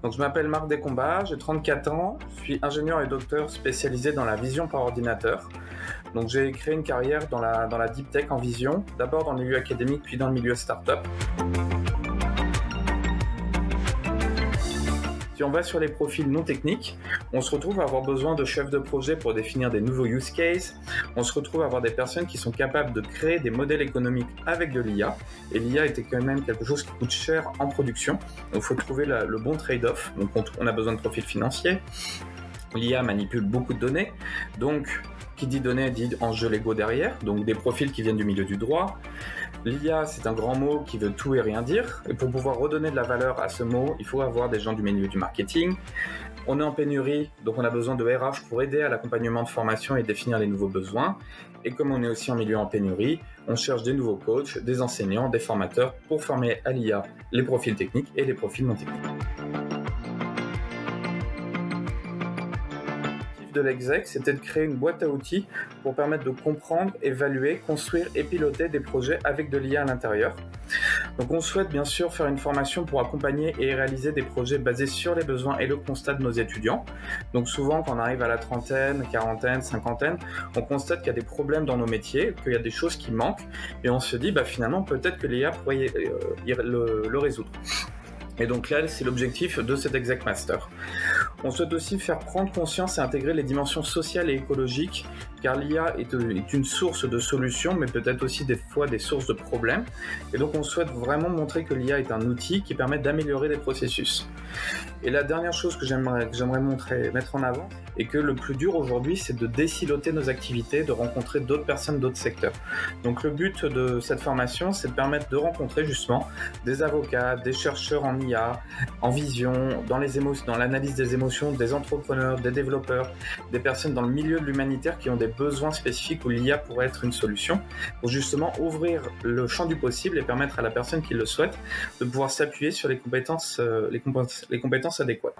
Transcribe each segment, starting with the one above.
Donc, je m'appelle Marc Descombas, j'ai 34 ans, je suis ingénieur et docteur spécialisé dans la vision par ordinateur. Donc, j'ai créé une carrière dans la deep tech en vision, d'abord dans le milieu académique, puis dans le milieu startup. Si on va sur les profils non techniques, on se retrouve à avoir besoin de chefs de projet pour définir des nouveaux use cases. On se retrouve à avoir des personnes qui sont capables de créer des modèles économiques avec de l'IA. Et l'IA était quand même quelque chose qui coûte cher en production. Donc il faut trouver le bon trade-off. Donc on a besoin de profils financiers. L'IA manipule beaucoup de données. Donc qui dit données dit enjeux légaux derrière. Donc des profils qui viennent du milieu du droit. L'IA, c'est un grand mot qui veut tout et rien dire. Et pour pouvoir redonner de la valeur à ce mot, il faut avoir des gens du milieu du marketing. On est en pénurie, donc on a besoin de RH pour aider à l'accompagnement de formation et définir les nouveaux besoins. Et comme on est aussi en milieu en pénurie, on cherche des nouveaux coachs, des enseignants, des formateurs pour former à l'IA les profils techniques et les profils non techniques. De l'exec, c'était de créer une boîte à outils pour permettre de comprendre, évaluer, construire et piloter des projets avec de l'IA à l'intérieur. Donc on souhaite bien sûr faire une formation pour accompagner et réaliser des projets basés sur les besoins et le constat de nos étudiants. Donc souvent quand on arrive à la trentaine, quarantaine, cinquantaine, on constate qu'il y a des problèmes dans nos métiers, qu'il y a des choses qui manquent et on se dit finalement peut-être que l'IA pourrait le résoudre. Et donc là, c'est l'objectif de cet Exec Master. On souhaite aussi faire prendre conscience et intégrer les dimensions sociales et écologiques, car l'IA est une source de solutions, mais peut-être aussi des fois des sources de problèmes. Et donc on souhaite vraiment montrer que l'IA est un outil qui permet d'améliorer les processus. Et la dernière chose que j'aimerais mettre en avant, est que le plus dur aujourd'hui, c'est de désiloter nos activités, de rencontrer d'autres personnes d'autres secteurs. Donc le but de cette formation, c'est de permettre de rencontrer justement des avocats, des chercheurs en IA, en vision, dans l'analyse des émotions, des entrepreneurs, des développeurs, des personnes dans le milieu de l'humanitaire qui ont des besoins spécifiques où l'IA pourrait être une solution, pour justement ouvrir le champ du possible et permettre à la personne qui le souhaite de pouvoir s'appuyer sur les compétences adéquates.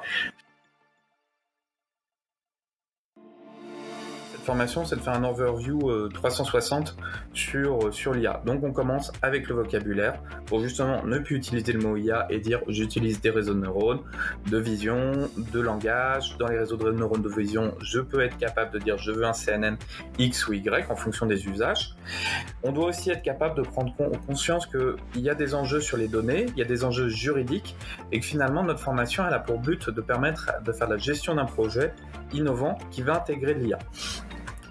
Formation, c'est de faire un overview 360 sur l'IA. Donc on commence avec le vocabulaire pour justement ne plus utiliser le mot IA et dire j'utilise des réseaux de neurones, de vision, de langage. Dans les réseaux de neurones de vision, je peux être capable de dire je veux un CNN X ou Y en fonction des usages. On doit aussi être capable de prendre conscience qu'il y a des enjeux sur les données, il y a des enjeux juridiques et que finalement notre formation elle a pour but de permettre de faire la gestion d'un projet innovant qui va intégrer l'IA.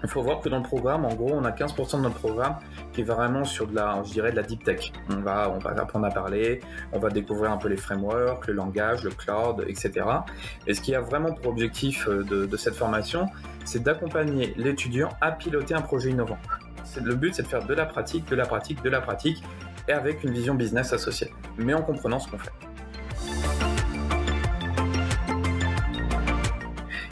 Il faut voir que dans le programme, en gros, on a 15% de notre programme qui est vraiment sur de la deep tech. On va apprendre à parler, on va découvrir un peu les frameworks, le langage, le cloud, etc. Et ce qui a vraiment pour objectif de cette formation, c'est d'accompagner l'étudiant à piloter un projet innovant. Le but, c'est de faire de la pratique, et avec une vision business associée, mais en comprenant ce qu'on fait.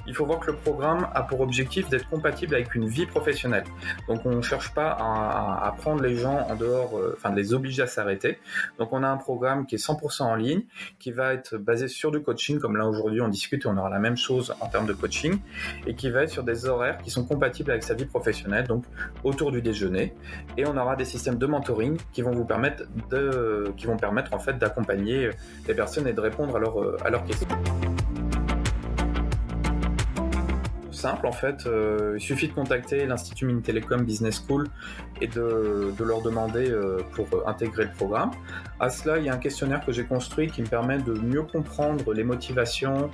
Il faut voir que le programme a pour objectif d'être compatible avec une vie professionnelle. Donc on ne cherche pas à prendre les gens en dehors, de les obliger à s'arrêter. Donc on a un programme qui est 100% en ligne, qui va être basé sur du coaching, comme là aujourd'hui on discute et on aura la même chose en termes de coaching, et qui va être sur des horaires qui sont compatibles avec sa vie professionnelle, donc autour du déjeuner. Et on aura des systèmes de mentoring qui vont permettre en fait d'accompagner les personnes et de répondre à leurs questions. Simple en fait, il suffit de contacter l'Institut Mines-Télécom Business School et de leur demander pour intégrer le programme. À cela, il y a un questionnaire que j'ai construit qui me permet de mieux comprendre les motivations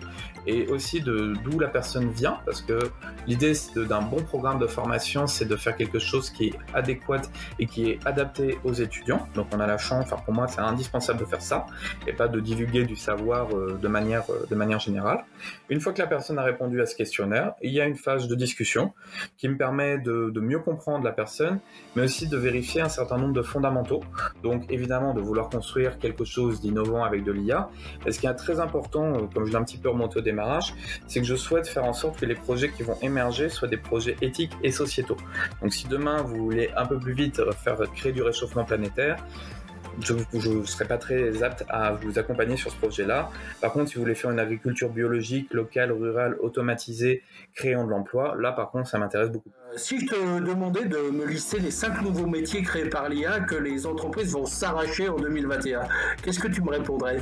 et aussi d'où la personne vient, parce que l'idée d'un bon programme de formation, c'est de faire quelque chose qui est adéquat et qui est adapté aux étudiants. Donc on a la chance, pour moi c'est indispensable de faire ça et pas de divulguer du savoir de manière générale. Une fois que la personne a répondu à ce questionnaire, il y a une phase de discussion qui me permet de mieux comprendre la personne, mais aussi de vérifier un certain nombre de fondamentaux. Donc évidemment de vouloir construire quelque chose d'innovant avec de l'IA. Et ce qui est très important, comme je l'ai un petit peu remonté au démarrage, c'est que je souhaite faire en sorte que les projets qui vont émerger soient des projets éthiques et sociétaux. Donc si demain vous voulez un peu plus vite créer du réchauffement planétaire, je ne serai pas très apte à vous accompagner sur ce projet-là. Par contre, si vous voulez faire une agriculture biologique, locale, rurale, automatisée, créant de l'emploi, là par contre, ça m'intéresse beaucoup. Si je te demandais de me lister les 5 nouveaux métiers créés par l'IA que les entreprises vont s'arracher en 2021, qu'est-ce que tu me répondrais ?